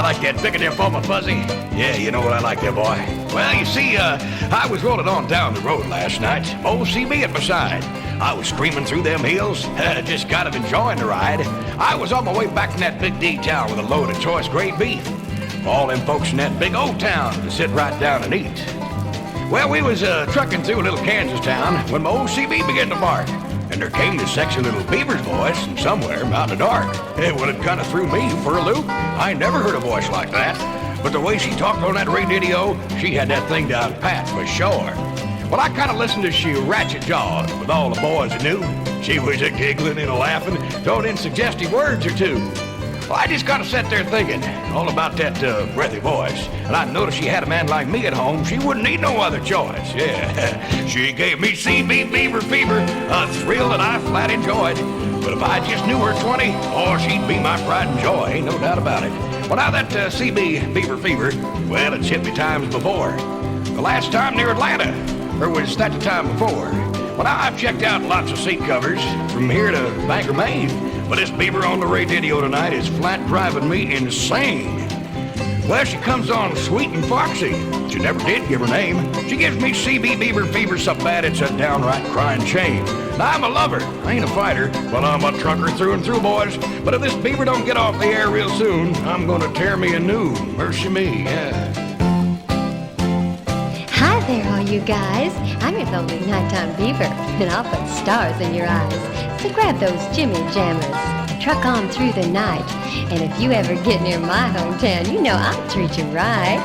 like that big of for my fuzzy. Yeah, you know what I like there, boy. Well, you see, I was rolling on down the road last night. Old CB at my side. I was screaming through them hills, just kind of enjoying the ride. I was on my way back from that big D town with a load of choice grade beef. All them folks in that big old town to sit right down and eat. Well, we was trucking through a little Kansas town when my old CB began to bark. And there came this sexy little Beaver's voice from somewhere out in the dark. Well, it kind of threw me for a loop. I never heard a voice like that. But the way she talked on that radio, she had that thing down pat for sure. Well, I kind of listened as she ratchet-jawed with all the boys that knew. She was a-giggling and a-laughing, throwing in suggestive words or two. Well, I just kind of sat there thinking all about that breathy voice. And I noticed she had a man like me at home. She wouldn't need no other choice. Yeah, she gave me CB Beaver fever, a thrill that I flat enjoyed. But if I just knew her 20, oh, she'd be my pride and joy, ain't no doubt about it. Well, now that CB Beaver fever, well, it's hit me times before. The last time near Atlanta, or was that the time before? Well, now I've checked out lots of seat covers from here to Bangor, Maine. But this Beaver on the radio tonight is flat driving me insane. Well, she comes on sweet and foxy. She never did give her name. She gives me CB Beaver fever so bad it's a downright crying shame. Now, I'm a lover, I ain't a fighter. Well, I'm a trucker through and through, boys. But if this Beaver don't get off the air real soon, I'm gonna tear me a new. Mercy me, yeah. Hi there, all you guys. I'm your lonely nighttime Beaver, and I'll put stars in your eyes. So grab those Jimmy Jammers, truck on through the night. And if you ever get near my hometown, you know I'll treat you right.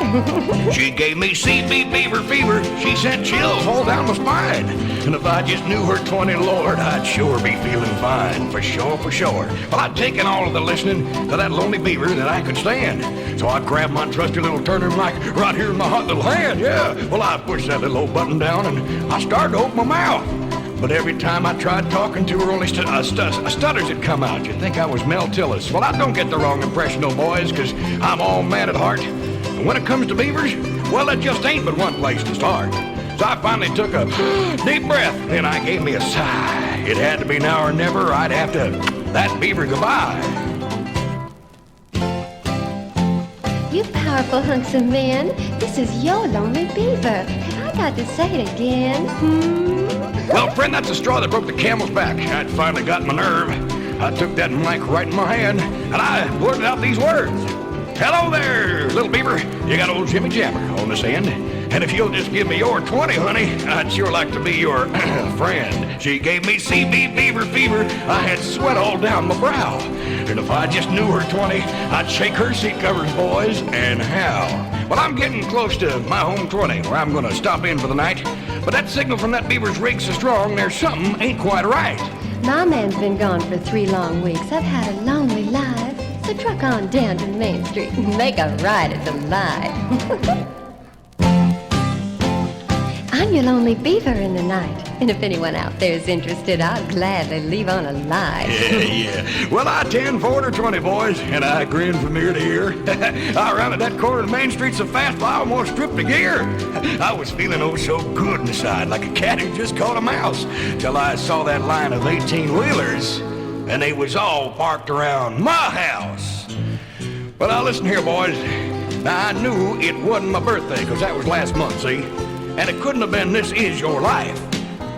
She gave me CB Beaver fever. She sent chills all down my spine. And if I just knew her 20, Lord, I'd sure be feeling fine. For sure, for sure. Well, I'd taken all of the listening to that lonely Beaver that I could stand. So I grabbed my trusty little turner mic right here in my hot little hand, yeah. Well, I pushed that little old button down and I started to open my mouth. But every time I tried talking to her, only stutters had come out. You'd think I was Mel Tillis. Well, I don't get the wrong impression, no boys, because I'm all man at heart. And when it comes to beavers, well, it just ain't but one place to start. So I finally took a deep breath, and I gave me a sigh. It had to be now or never. I'd have to that beaver goodbye. You powerful hunks of men, this is your lonely Beaver. Have I got to say it again? Well, friend, that's the straw that broke the camel's back. I'd finally got my nerve. I took that mic right in my hand, and I blurted out these words. Hello there, little Beaver. You got old Jimmy Jammer on this end. And if you'll just give me your 20, honey, I'd sure like to be your friend. She gave me CB Beaver fever. I had sweat all down my brow. And if I just knew her 20, I'd shake her seat covers, boys, and how. Well, I'm getting close to my home 20, where I'm going to stop in for the night. But that signal from that Beaver's rig so strong, there's something ain't quite right. My man's been gone for 3 long weeks. I've had a lonely life. So truck on down to Main Street and make a ride at the light. I'm your lonely Beaver in the night. And if anyone out there is interested, I'll gladly leave on a lie. Yeah. Well, I 10 forward or 20, boys, and I grin from ear to ear. I rounded that corner of Main Street so fast I almost stripped the gear. I was feeling oh so good inside, like a cat who just caught a mouse, till I saw that line of 18-wheelers, and they was all parked around my house. Well, now listen here, boys. Now, I knew it wasn't my birthday, because that was last month, see? And it couldn't have been This Is Your Life.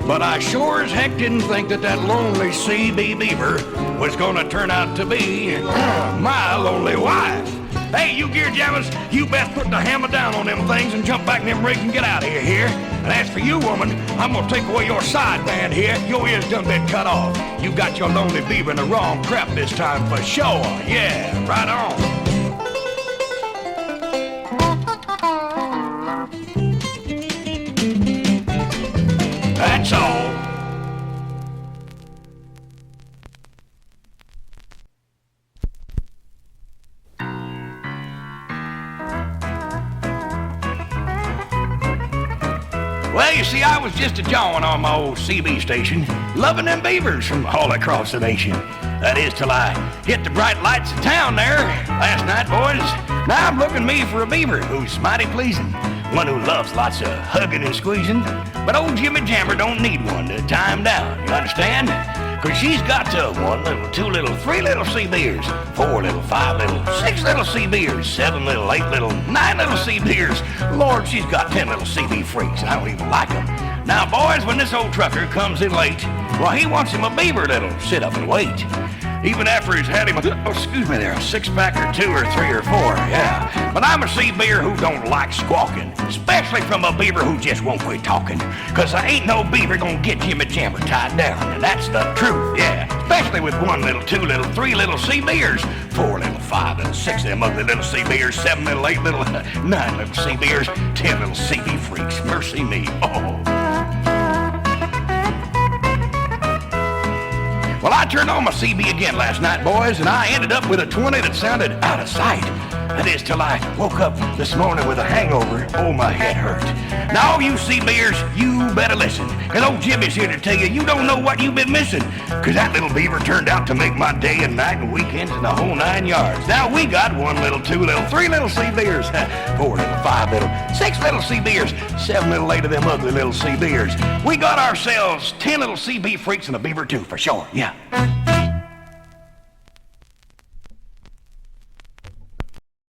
But I sure as heck didn't think that that lonely CB Beaver was gonna turn out to be my lonely wife. Hey, you gear jammers, you best put the hammer down on them things and jump back in them rigs and get out of here. And as for you, woman, I'm gonna take away your sideband here. Your ears done been cut off. You got your lonely Beaver in the wrong crap this time for sure. Yeah, right on. That's all. Well, you see, I was just a-jawing on my old CB station, loving them beavers from all across the nation. That is till I hit the bright lights of town there last night, boys. Now I'm looking me for a beaver who's mighty pleasing, one who loves lots of hugging and squeezing. But old Jimmy Jammer don't need one to tie him down, you understand? 'Cause she's got 1 little, 2 little, 3 little CBers, 4 little, 5 little, 6 little CBers, 7 little, 8 little, 9 little CBers. Lord, she's got 10 little CB freaks. I don't even like them. Now, boys, when this old trucker comes in late, well, he wants him a beaver that'll sit up and wait. Even after he's had him, a 6-pack or 2 or 3 or 4, yeah. But I'm a CBer who don't like squawking, especially from a beaver who just won't quit talking. 'Cause I ain't no beaver gonna get Jimmy Jammer tied down, and that's the truth, yeah. Especially with 1 little, 2 little, 3 little CBers, 4 little, 5 little, 6 of them ugly little CBers, 7 little, 8 little, 9 little CBers, 10 little CB freaks. Mercy me, oh. Well, I turned on my CB again last night, boys, and I ended up with a 20 that sounded out of sight. That is, till I woke up this morning with a hangover. Oh, my head hurt. Now, all you CBers, you better listen. And old Jimmy's here to tell you, you don't know what you've been missing. 'Cause that little beaver turned out to make my day and night and weekends and the whole 9 yards. Now, we got 1 little, 2 little, 3 little CBers, 4 little, 5 little, 6 little CBers, 7 little, 8 of them ugly little CBers. We got ourselves 10 little CB freaks and a beaver too, for sure, yeah.